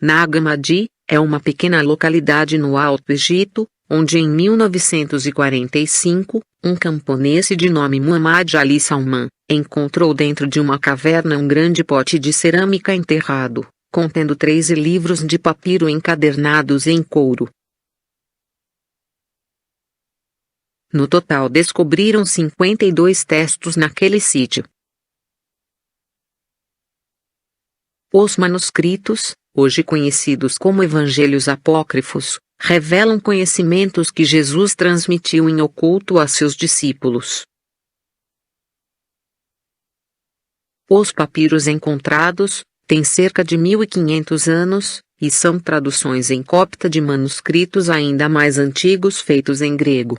Nag Hammadi é uma pequena localidade no Alto Egito, onde em 1945, um camponês de nome Muhammad Ali Salman encontrou dentro de uma caverna um grande pote de cerâmica enterrado, contendo 13 livros de papiro encadernados em couro. No total descobriram 52 textos naquele sítio. Os manuscritos, hoje conhecidos como Evangelhos Apócrifos, revelam conhecimentos que Jesus transmitiu em oculto a seus discípulos. Os papiros encontrados têm cerca de 1500 anos, e são traduções em copta de manuscritos ainda mais antigos feitos em grego.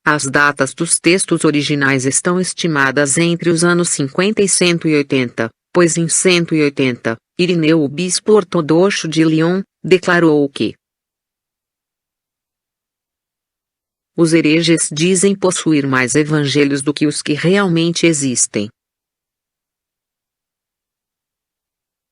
As datas dos textos originais estão estimadas entre os anos 50 e 180, pois em 180, Irineu, o bispo ortodoxo de Lyon, declarou que os hereges dizem possuir mais evangelhos do que os que realmente existem.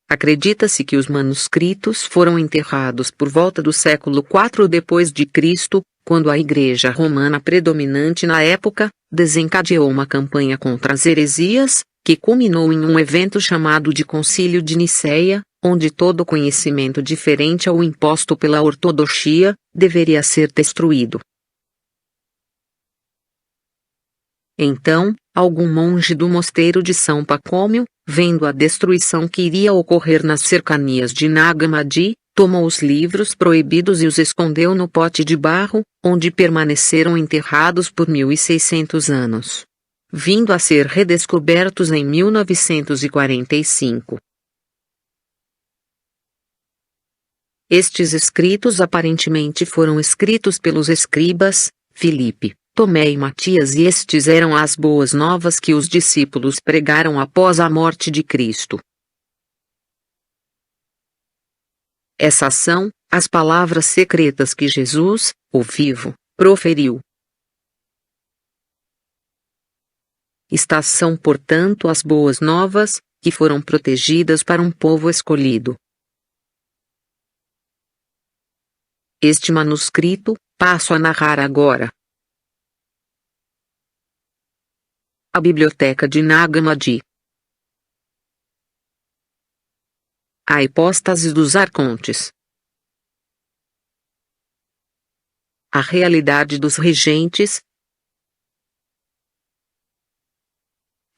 Acredita-se que os manuscritos foram enterrados por volta do século IV d.C., quando a Igreja Romana predominante na época desencadeou uma campanha contra as heresias, que culminou em um evento chamado de Concílio de Nicéia, onde todo conhecimento diferente ao imposto pela ortodoxia deveria ser destruído. Então, algum monge do mosteiro de São Pacômio, vendo a destruição que iria ocorrer nas cercanias de Nag Hammadi, tomou os livros proibidos e os escondeu no pote de barro, onde permaneceram enterrados por 1600 anos, vindo a ser redescobertos em 1945. Estes escritos aparentemente foram escritos pelos escribas Filipe, Tomé e Matias, e estes eram as boas novas que os discípulos pregaram após a morte de Cristo. Essas são as palavras secretas que Jesus, o vivo, proferiu. Estas são, portanto, as boas novas, que foram protegidas para um povo escolhido. Este manuscrito, passo a narrar agora. A Biblioteca de Nag Hammadi. A hipóstase dos arcontes. A realidade dos regentes.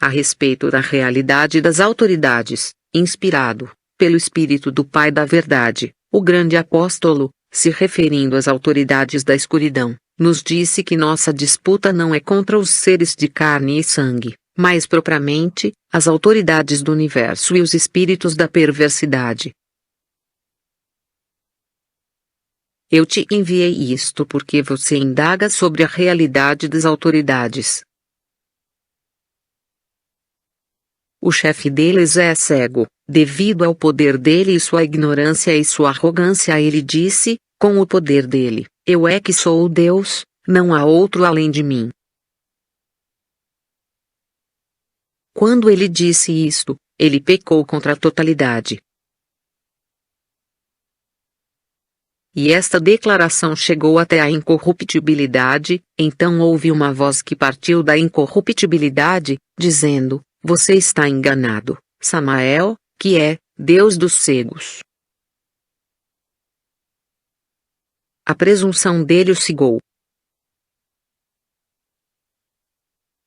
A respeito da realidade das autoridades, inspirado pelo Espírito do Pai da Verdade, o grande apóstolo, se referindo às autoridades da escuridão, nos disse que nossa disputa não é contra os seres de carne e sangue, mas propriamente as autoridades do universo e os espíritos da perversidade. Eu te enviei isto porque você indaga sobre a realidade das autoridades. O chefe deles é cego, devido ao poder dele e sua ignorância e sua arrogância. Ele disse, com o poder dele, eu é que sou o Deus, não há outro além de mim. Quando ele disse isto, ele pecou contra a totalidade. E esta declaração chegou até a incorruptibilidade, então houve uma voz que partiu da incorruptibilidade, dizendo, você está enganado, Samael, que é Deus dos cegos. A presunção dele o cegou.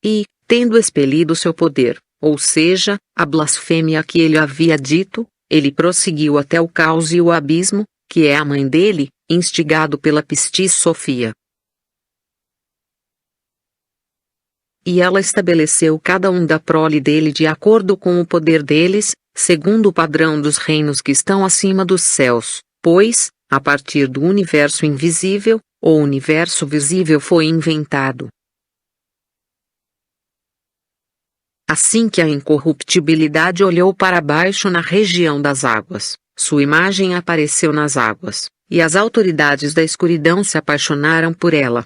E, tendo expelido seu poder, ou seja, a blasfêmia que ele havia dito, ele prosseguiu até o caos e o abismo, que é a mãe dele, instigado pela Pistis Sofia. E ela estabeleceu cada um da prole dele de acordo com o poder deles, segundo o padrão dos reinos que estão acima dos céus, pois, a partir do universo invisível, o universo visível foi inventado. Assim que a incorruptibilidade olhou para baixo na região das águas, sua imagem apareceu nas águas, e as autoridades da escuridão se apaixonaram por ela.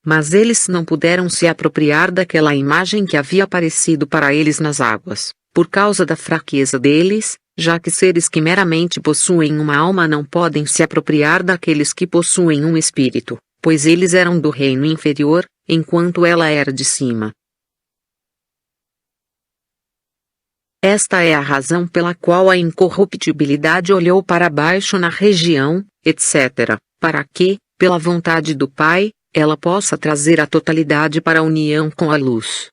Mas eles não puderam se apropriar daquela imagem que havia aparecido para eles nas águas, por causa da fraqueza deles, já que seres que meramente possuem uma alma não podem se apropriar daqueles que possuem um espírito, pois eles eram do reino inferior, enquanto ela era de cima. Esta é a razão pela qual a incorruptibilidade olhou para baixo na região, etc., para que, pela vontade do Pai, ela possa trazer a totalidade para a união com a luz.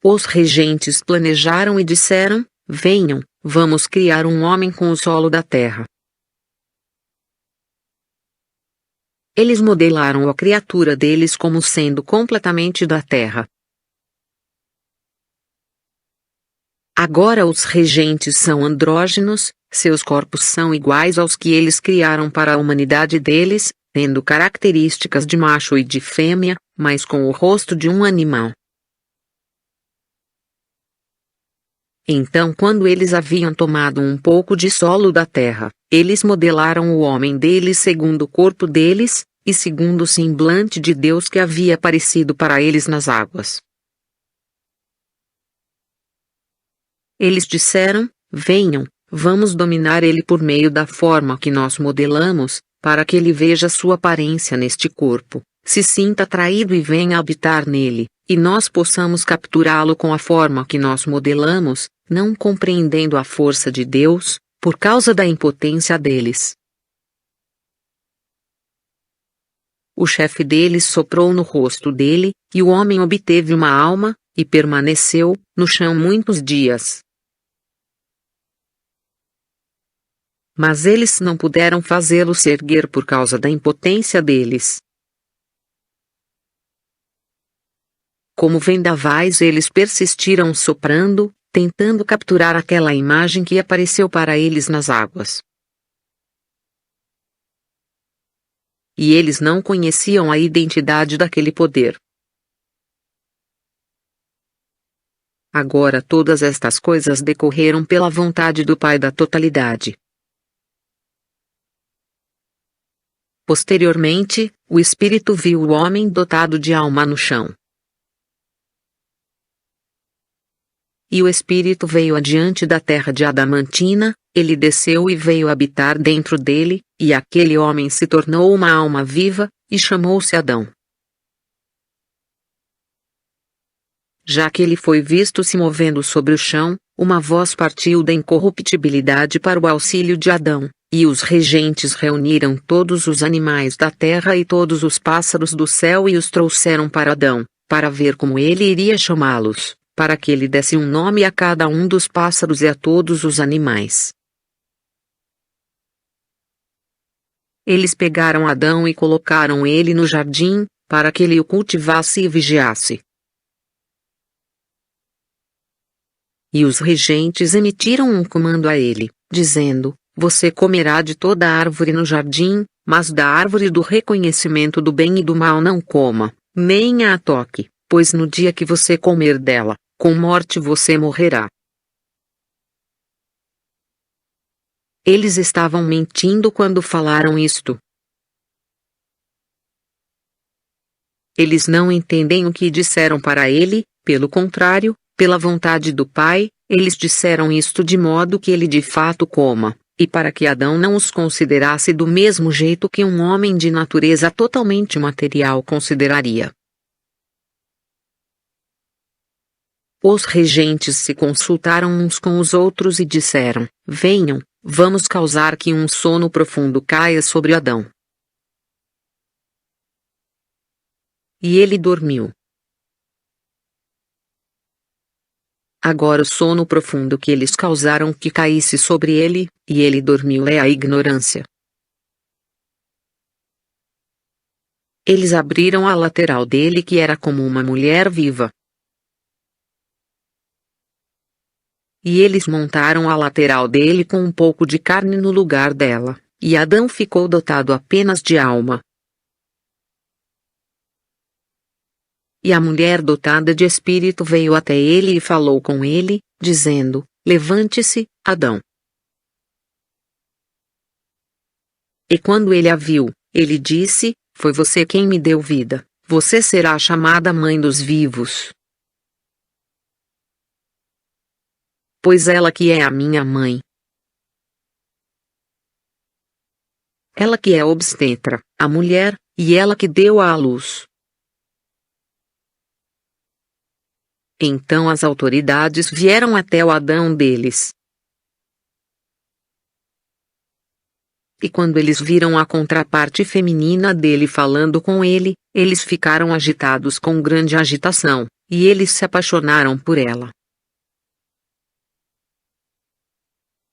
Os regentes planejaram e disseram: venham, vamos criar um homem com o solo da terra. Eles modelaram a criatura deles como sendo completamente da terra. Agora os regentes são andrógenos, seus corpos são iguais aos que eles criaram para a humanidade deles, tendo características de macho e de fêmea, mas com o rosto de um animal. Então, quando eles haviam tomado um pouco de solo da terra, eles modelaram o homem deles segundo o corpo deles, e segundo o semblante de Deus que havia aparecido para eles nas águas. Eles disseram: venham, vamos dominar ele por meio da forma que nós modelamos, para que ele veja sua aparência neste corpo, se sinta atraído e venha habitar nele, e nós possamos capturá-lo com a forma que nós modelamos, não compreendendo a força de Deus, por causa da impotência deles. O chefe deles soprou no rosto dele, e o homem obteve uma alma, e permaneceu no chão muitos dias. Mas eles não puderam fazê-lo se erguer por causa da impotência deles. Como vendavais eles persistiram soprando, tentando capturar aquela imagem que apareceu para eles nas águas. E eles não conheciam a identidade daquele poder. Agora todas estas coisas decorreram pela vontade do Pai da totalidade. Posteriormente, o Espírito viu o homem dotado de alma no chão. E o Espírito veio adiante da terra de Adamantina, ele desceu e veio habitar dentro dele, e aquele homem se tornou uma alma viva, e chamou-se Adão. Já que ele foi visto se movendo sobre o chão, uma voz partiu da incorruptibilidade para o auxílio de Adão, e os regentes reuniram todos os animais da terra e todos os pássaros do céu e os trouxeram para Adão, para ver como ele iria chamá-los, para que ele desse um nome a cada um dos pássaros e a todos os animais. Eles pegaram Adão e colocaram ele no jardim, para que ele o cultivasse e vigiasse. E os regentes emitiram um comando a ele, dizendo: você comerá de toda árvore no jardim, mas da árvore do reconhecimento do bem e do mal não coma, nem a toque, pois no dia que você comer dela, com morte você morrerá. Eles estavam mentindo quando falaram isto. Eles não entendem o que disseram para ele, pelo contrário, pela vontade do Pai, eles disseram isto de modo que ele de fato coma, e para que Adão não os considerasse do mesmo jeito que um homem de natureza totalmente material consideraria. Os regentes se consultaram uns com os outros e disseram: venham, vamos causar que um sono profundo caia sobre Adão. E ele dormiu. Agora o sono profundo que eles causaram que caísse sobre ele, e ele dormiu é a ignorância. Eles abriram a lateral dele que era como uma mulher viva. E eles montaram a lateral dele com um pouco de carne no lugar dela, e Adão ficou dotado apenas de alma. E a mulher dotada de espírito veio até ele e falou com ele, dizendo: levante-se, Adão. E quando ele a viu, Ele disse: foi você quem me deu vida, você será chamada mãe dos vivos. Pois ela que é a minha mãe. Ela que é obstetra, a mulher, e ela que deu à luz. Então as autoridades vieram até o Adão deles. E quando eles viram a contraparte feminina dele falando com ele, eles ficaram agitados com grande agitação, e eles se apaixonaram por ela.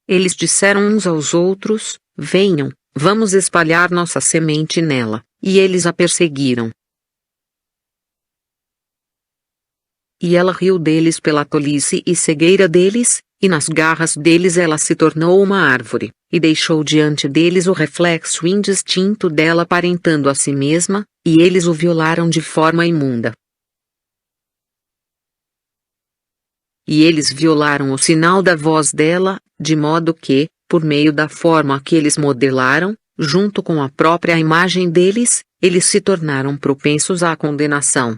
Eles disseram uns aos outros: venham, vamos espalhar nossa semente nela, e eles a perseguiram. E ela riu deles pela tolice e cegueira deles, e nas garras deles ela se tornou uma árvore, e deixou diante deles o reflexo indistinto dela aparentando a si mesma, e eles o violaram de forma imunda. E eles violaram o sinal da voz dela, de modo que, por meio da forma que eles modelaram, junto com a própria imagem deles, eles se tornaram propensos à condenação.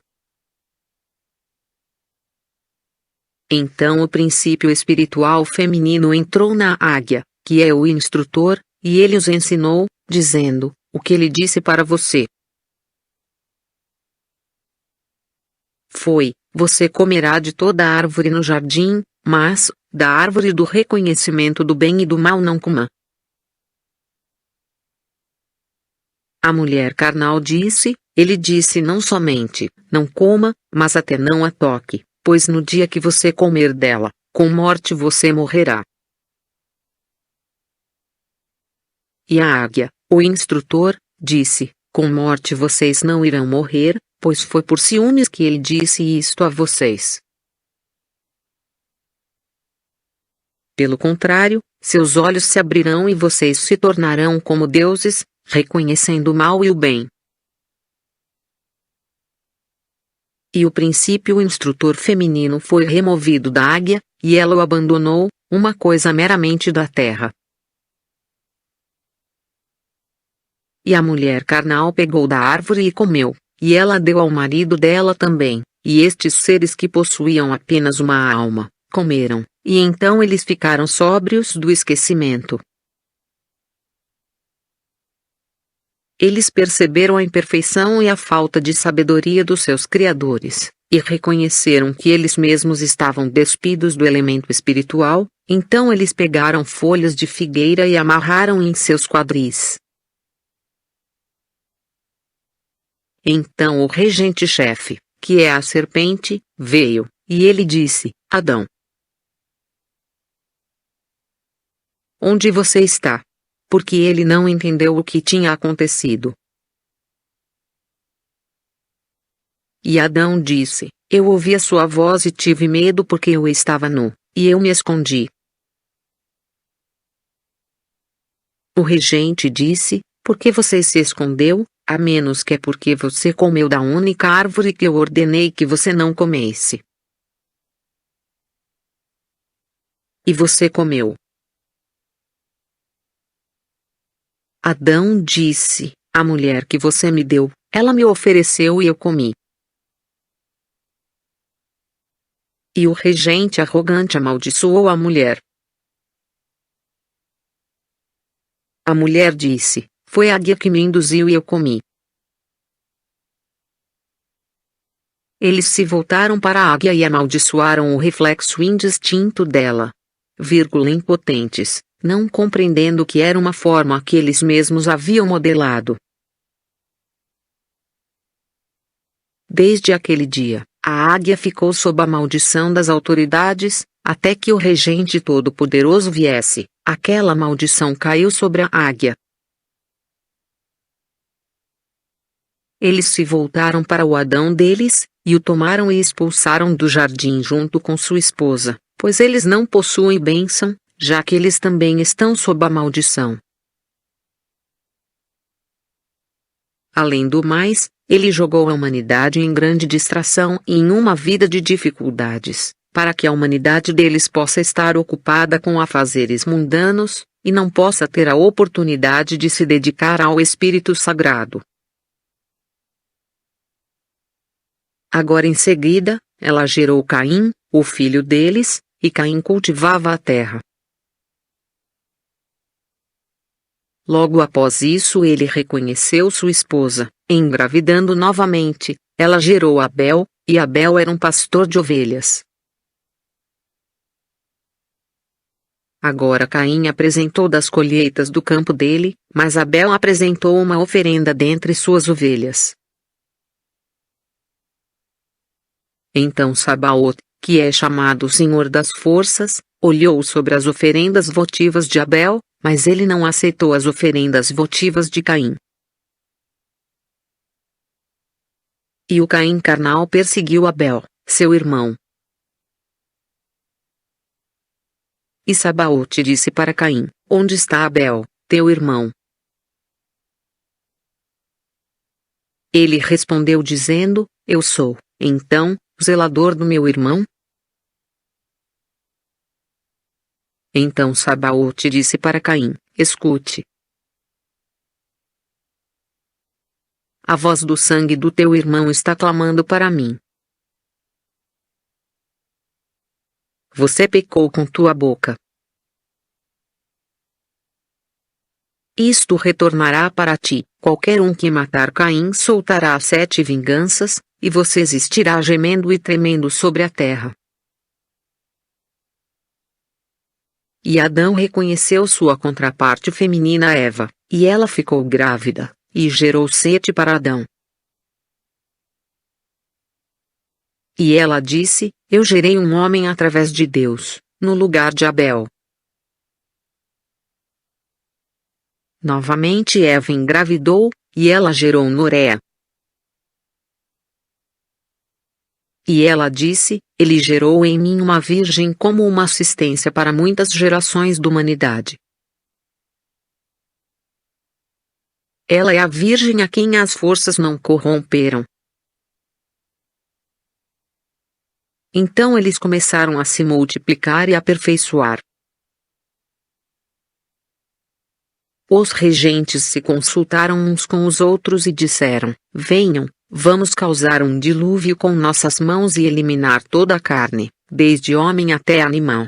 Então o princípio espiritual feminino entrou na águia, que é o instrutor, e ele os ensinou, dizendo: o que ele disse para você foi: você comerá de toda árvore no jardim, mas, da árvore do reconhecimento do bem e do mal não coma. A mulher carnal disse: ele disse não somente, não coma, mas até não a toque, pois no dia que você comer dela, com morte você morrerá. E a águia, o instrutor, disse: com morte vocês não irão morrer, pois foi por ciúmes que ele disse isto a vocês. Pelo contrário, seus olhos se abrirão e vocês se tornarão como deuses, reconhecendo o mal e o bem. E o princípio instrutor feminino foi removido da águia, e ela o abandonou, uma coisa meramente da terra. E a mulher carnal pegou da árvore e comeu, e ela deu ao marido dela também, e estes seres que possuíam apenas uma alma, comeram, e então eles ficaram sóbrios do esquecimento. Eles perceberam a imperfeição e a falta de sabedoria dos seus criadores, e reconheceram que eles mesmos estavam despidos do elemento espiritual, então eles pegaram folhas de figueira e amarraram em seus quadris. Então o regente-chefe, que é a serpente, veio, e ele disse: Adão, onde você está? Porque ele não entendeu o que tinha acontecido. E Adão disse: eu ouvi a sua voz e tive medo porque eu estava nu, e eu me escondi. O regente disse: por que você se escondeu, a menos que é porque você comeu da única árvore que eu ordenei que você não comesse. E você comeu. Adão disse: a mulher que você me deu, ela me ofereceu e eu comi. E o regente arrogante amaldiçoou a mulher. A mulher disse: foi a águia que me induziu e eu comi. Eles se voltaram para a águia e amaldiçoaram o reflexo indistinto dela. Impotentes, não compreendendo que era uma forma que eles mesmos haviam modelado. Desde aquele dia, a águia ficou sob a maldição das autoridades, até que o regente todo-poderoso viesse, aquela maldição caiu sobre a águia. Eles se voltaram para o Adão deles, e o tomaram e expulsaram do jardim junto com sua esposa, pois eles não possuem bênção, já que eles também estão sob a maldição. Além do mais, ele jogou a humanidade em grande distração e em uma vida de dificuldades, para que a humanidade deles possa estar ocupada com afazeres mundanos, e não possa ter a oportunidade de se dedicar ao Espírito Sagrado. Agora em seguida, ela gerou Caim, o filho deles, e Caim cultivava a terra. Logo após isso ele reconheceu sua esposa, engravidando novamente, ela gerou Abel, e Abel era um pastor de ovelhas. Agora Caim apresentou das colheitas do campo dele, mas Abel apresentou uma oferenda dentre suas ovelhas. Então Sabaote, que é chamado Senhor das Forças, olhou sobre as oferendas votivas de Abel, mas ele não aceitou as oferendas votivas de Caim. E o Caim carnal perseguiu Abel, seu irmão. E Sabaote disse para Caim: Onde está Abel, teu irmão? Ele respondeu dizendo: Eu sou, então, o zelador do meu irmão? Então Sabaote disse para Caim: Escute. A voz do sangue do teu irmão está clamando para mim. Você pecou com tua boca. Isto retornará para ti. Qualquer um que matar Caim soltará 7 vinganças, e você existirá gemendo e tremendo sobre a terra. E Adão reconheceu sua contraparte feminina Eva, e ela ficou grávida, e gerou Sete para Adão. E ela disse: Eu gerei um homem através de Deus, no lugar de Abel. Novamente Eva engravidou, e ela gerou Noé. E ela disse: Ele gerou em mim uma virgem como uma assistência para muitas gerações da humanidade. Ela é a virgem a quem as forças não corromperam. Então eles começaram a se multiplicar e aperfeiçoar. Os regentes se consultaram uns com os outros e disseram: Venham, vamos causar um dilúvio com nossas mãos e eliminar toda a carne, desde homem até animal.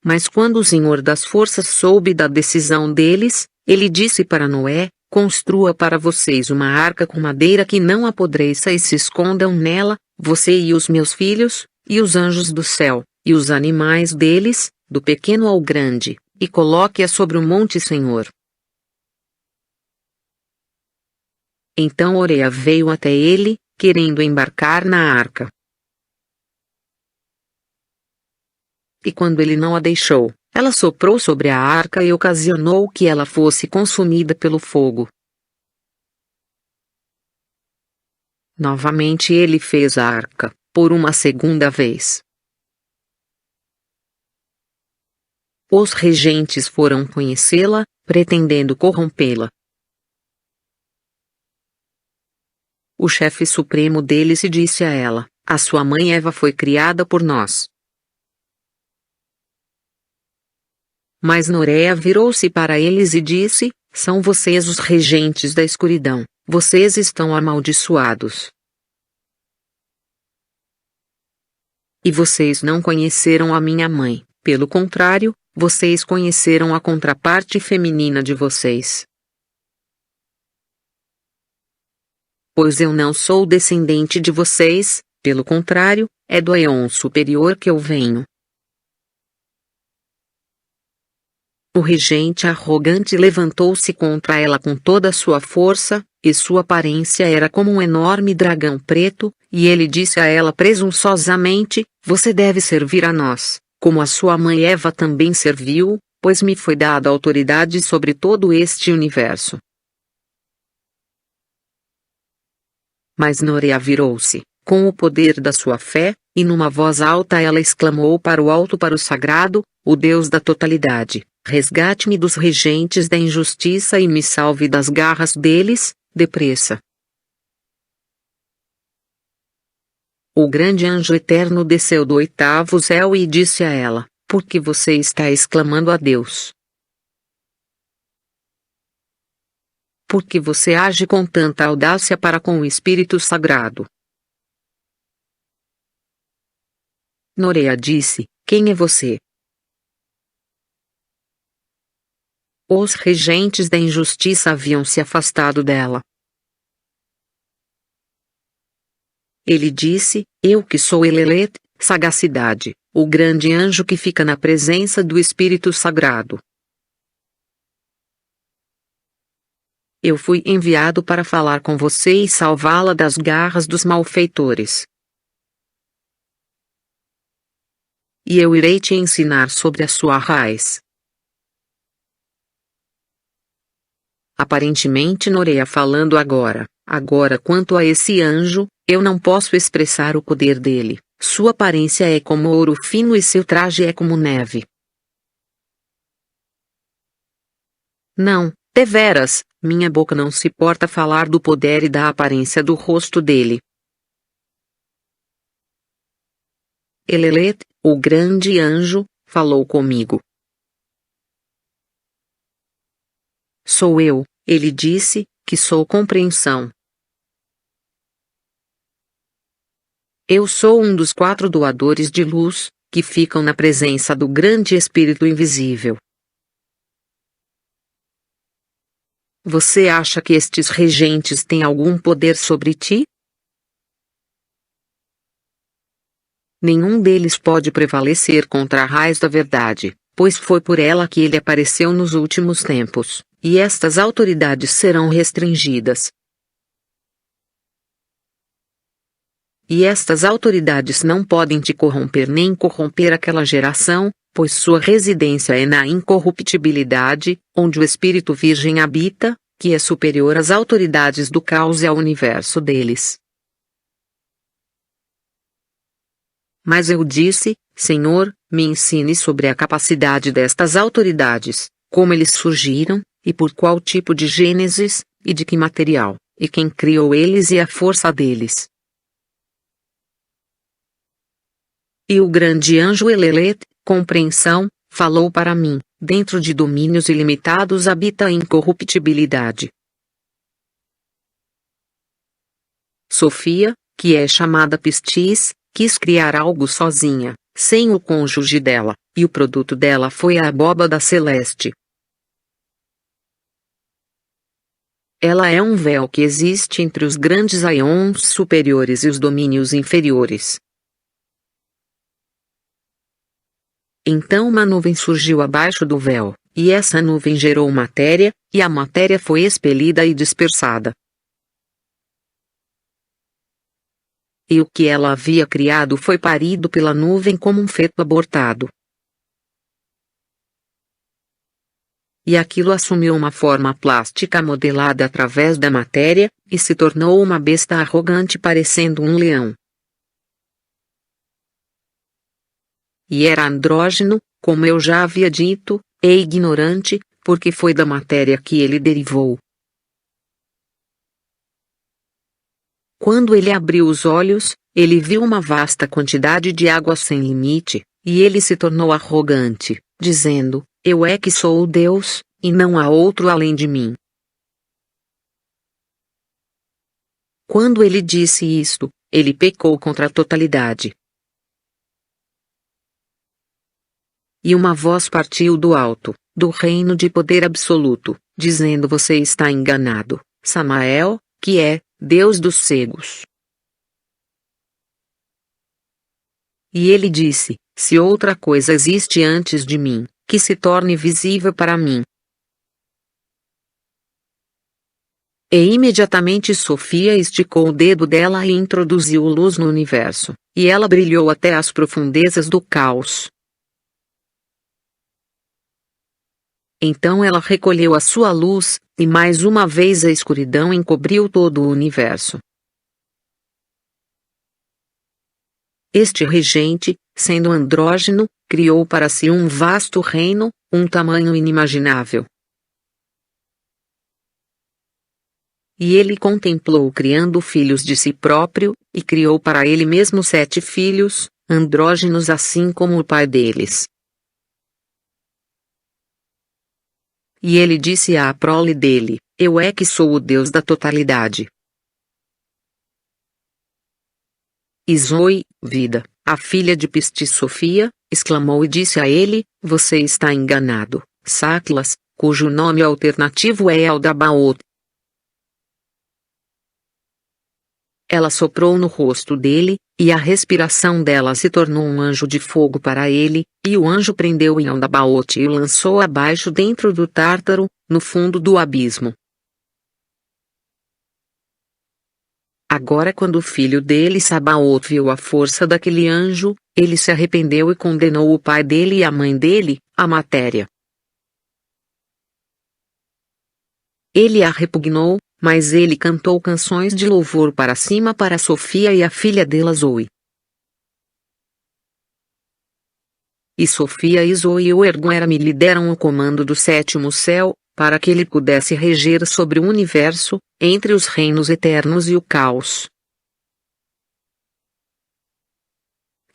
Mas quando o Senhor das Forças soube da decisão deles, ele disse para Noé: Construa para vocês uma arca com madeira que não apodreça e se escondam nela, você e os meus filhos, e os anjos do céu, e os animais deles, do pequeno ao grande, e coloque-a sobre o monte Senhor. Então Noé veio até ele, querendo embarcar na arca. E quando ele não a deixou, ela soprou sobre a arca e ocasionou que ela fosse consumida pelo fogo. Novamente ele fez a arca, por uma segunda vez. Os regentes foram conhecê-la, pretendendo corrompê-la. O chefe supremo deles disse a ela: A sua mãe Eva foi criada por nós. Mas Noé virou-se para eles e disse: São vocês os regentes da escuridão, vocês estão amaldiçoados. E vocês não conheceram a minha mãe, pelo contrário, vocês conheceram a contraparte feminina de vocês. Pois eu não sou descendente de vocês, pelo contrário, é do Eon superior que eu venho. O regente arrogante levantou-se contra ela com toda a sua força, e sua aparência era como um enorme dragão preto, e ele disse a ela presunçosamente: Você deve servir a nós, como a sua mãe Eva também serviu, pois me foi dada autoridade sobre todo este universo. Mas Noé virou-se, com o poder da sua fé, e numa voz alta ela exclamou para o alto, para o sagrado, o Deus da totalidade: Resgate-me dos regentes da injustiça e me salve das garras deles, depressa. O grande anjo eterno desceu do 8º céu e disse a ela: Por que você está exclamando a Deus? Por que você age com tanta audácia para com o Espírito Sagrado? Noreia disse: quem é você? Os regentes da injustiça haviam se afastado dela. Ele disse: eu que sou Elelet, sagacidade, o grande anjo que fica na presença do Espírito Sagrado. Eu fui enviado para falar com você e salvá-la das garras dos malfeitores. E eu irei te ensinar sobre a sua raiz. Aparentemente Noreia falando agora. Agora quanto a esse anjo, eu não posso expressar o poder dele. Sua aparência é como ouro fino e seu traje é como neve. Não, deveras, minha boca não se porta a falar do poder e da aparência do rosto dele. Elelet, o grande anjo, falou comigo. Sou eu, ele disse, que sou compreensão. Eu sou um dos 4 doadores de luz, que ficam na presença do grande Espírito invisível. Você acha que estes regentes têm algum poder sobre ti? Nenhum deles pode prevalecer contra a raiz da verdade, pois foi por ela que ele apareceu nos últimos tempos, e estas autoridades serão restringidas. E estas autoridades não podem te corromper nem corromper aquela geração, pois sua residência é na incorruptibilidade, onde o Espírito Virgem habita, que é superior às autoridades do caos e ao universo deles. Mas eu disse: Senhor, me ensine sobre a capacidade destas autoridades, como eles surgiram, e por qual tipo de gênesis, e de que material, e quem criou eles e a força deles. E o grande anjo Elelet, compreensão, falou para mim: dentro de domínios ilimitados habita a incorruptibilidade. Sofia, que é chamada Pistis, quis criar algo sozinha, sem o cônjuge dela, e o produto dela foi a abóbada celeste. Ela é um véu que existe entre os grandes aions superiores e os domínios inferiores. Então uma nuvem surgiu abaixo do véu, e essa nuvem gerou matéria, e a matéria foi expelida e dispersada. E o que ela havia criado foi parido pela nuvem como um feto abortado. E aquilo assumiu uma forma plástica modelada através da matéria, e se tornou uma besta arrogante parecendo um leão. E era andrógeno, como eu já havia dito, e ignorante, porque foi da matéria que ele derivou. Quando ele abriu os olhos, ele viu uma vasta quantidade de água sem limite, e ele se tornou arrogante, dizendo: eu é que sou o Deus, e não há outro além de mim. Quando ele disse isto, ele pecou contra a totalidade. E uma voz partiu do alto, do reino de poder absoluto, dizendo: você está enganado, Samael, que é Deus dos cegos. E ele disse: se outra coisa existe antes de mim, que se torne visível para mim. E imediatamente Sofia esticou o dedo dela e introduziu luz no universo, e ela brilhou até as profundezas do caos. Então ela recolheu a sua luz, e mais uma vez a escuridão encobriu todo o universo. Este regente, sendo andrógeno, criou para si um vasto reino, um tamanho inimaginável. E ele contemplou criando filhos de si próprio, e criou para ele mesmo 7 filhos, andrógenos assim como o pai deles. E ele disse à prole dele: Eu é que sou o Deus da totalidade. E Zoe, vida, a filha de Pistisofia, exclamou e disse a ele: Você está enganado, Saclas, cujo nome alternativo é Eldabaoth. Ela soprou no rosto dele, e a respiração dela se tornou um anjo de fogo para ele, e o anjo prendeu em Eldabaoth e o lançou abaixo dentro do Tártaro, no fundo do abismo. Agora quando o filho dele Sabaoth viu a força daquele anjo, ele se arrependeu e condenou o pai dele e a mãe dele, a matéria. Ele a repugnou, mas ele cantou canções de louvor para cima para Sofia e a filha dela Zoe. E Sofia e Zoe e o Erguerame lhe deram o comando do sétimo céu, para que ele pudesse reger sobre o universo, entre os reinos eternos e o caos.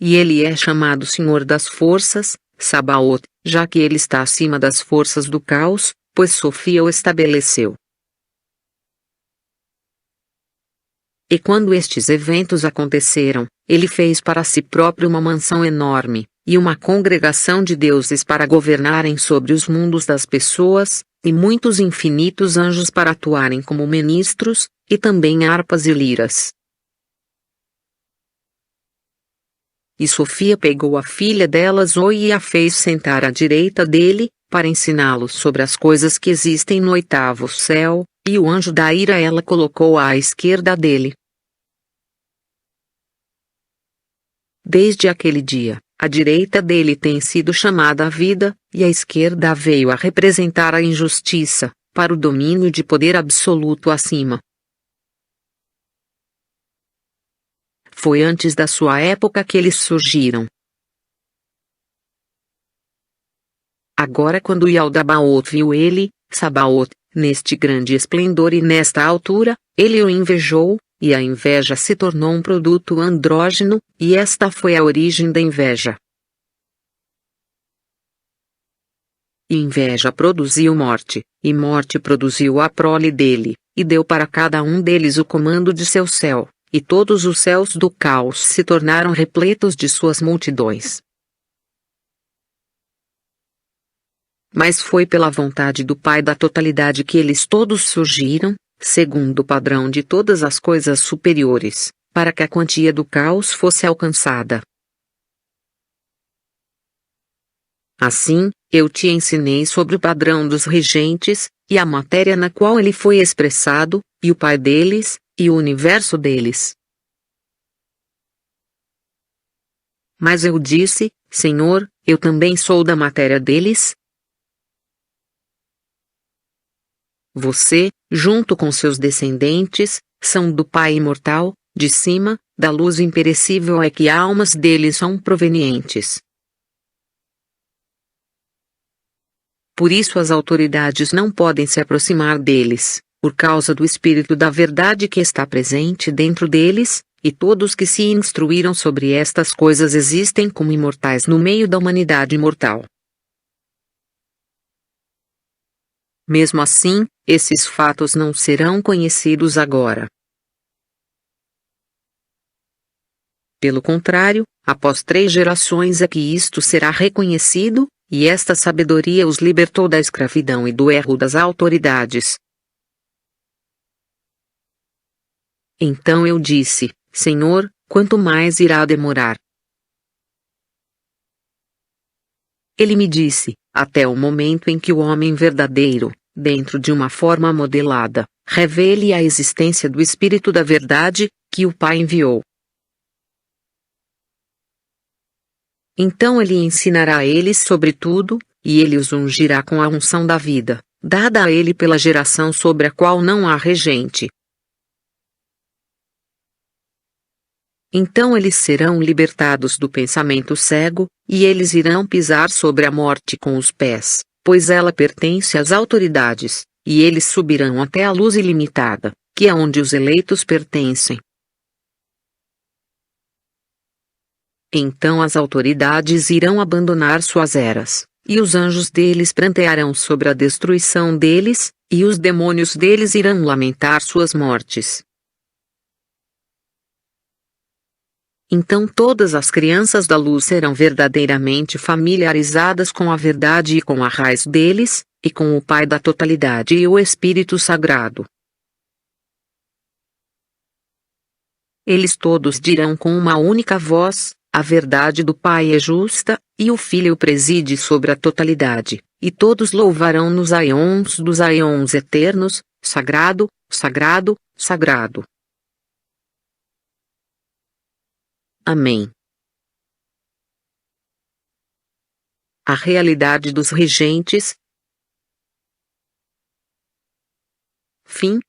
E ele é chamado Senhor das Forças, Sabaoth, já que ele está acima das forças do caos, pois Sofia o estabeleceu. E quando estes eventos aconteceram, ele fez para si próprio uma mansão enorme, e uma congregação de deuses para governarem sobre os mundos das pessoas, e muitos infinitos anjos para atuarem como ministros, e também harpas e liras. E Sofia pegou a filha dela Zoe e a fez sentar à direita dele, para ensiná-los sobre as coisas que existem no oitavo céu, e o anjo da ira ela colocou à esquerda dele. Desde aquele dia, a direita dele tem sido chamada a vida, e a esquerda veio a representar a injustiça, para o domínio de poder absoluto acima. Foi antes da sua época que eles surgiram. Agora quando Eldabaoth viu ele, Sabaoth, neste grande esplendor e nesta altura, ele o invejou, e a inveja se tornou um produto andrógeno, e esta foi a origem da inveja. E inveja produziu morte, e morte produziu a prole dele, e deu para cada um deles o comando de seu céu, e todos os céus do caos se tornaram repletos de suas multidões. Mas foi pela vontade do Pai da totalidade que eles todos surgiram, segundo o padrão de todas as coisas superiores, para que a quantia do caos fosse alcançada. Assim, eu te ensinei sobre o padrão dos regentes, e a matéria na qual ele foi expressado, e o Pai deles, e o universo deles. Mas eu disse, Senhor, eu também sou da matéria deles? Você, junto com seus descendentes, são do Pai imortal, de cima, da luz imperecível é que almas deles são provenientes. Por isso as autoridades não podem se aproximar deles, por causa do Espírito da Verdade que está presente dentro deles, e todos que se instruíram sobre estas coisas existem como imortais no meio da humanidade mortal. Mesmo assim, esses fatos não serão conhecidos agora. Pelo contrário, após 3 gerações é que isto será reconhecido, e esta sabedoria os libertou da escravidão e do erro das autoridades. Então eu disse, Senhor, quanto mais irá demorar? Ele me disse, até o momento em que o homem verdadeiro, dentro de uma forma modelada, revele a existência do Espírito da Verdade, que o Pai enviou. Então ele ensinará a eles sobre tudo, e ele os ungirá com a unção da vida, dada a ele pela geração sobre a qual não há regente. Então eles serão libertados do pensamento cego, e eles irão pisar sobre a morte com os pés, pois ela pertence às autoridades, e eles subirão até a luz ilimitada, que é onde os eleitos pertencem. Então as autoridades irão abandonar suas eras, e os anjos deles prantearão sobre a destruição deles, e os demônios deles irão lamentar suas mortes. Então todas as crianças da luz serão verdadeiramente familiarizadas com a verdade e com a raiz deles, e com o Pai da totalidade e o Espírito Sagrado. Eles todos dirão com uma única voz: a verdade do Pai é justa, e o Filho preside sobre a totalidade, e todos louvarão nos aeons dos aeons eternos: sagrado, sagrado, sagrado. Amém. A realidade dos regentes. Fim.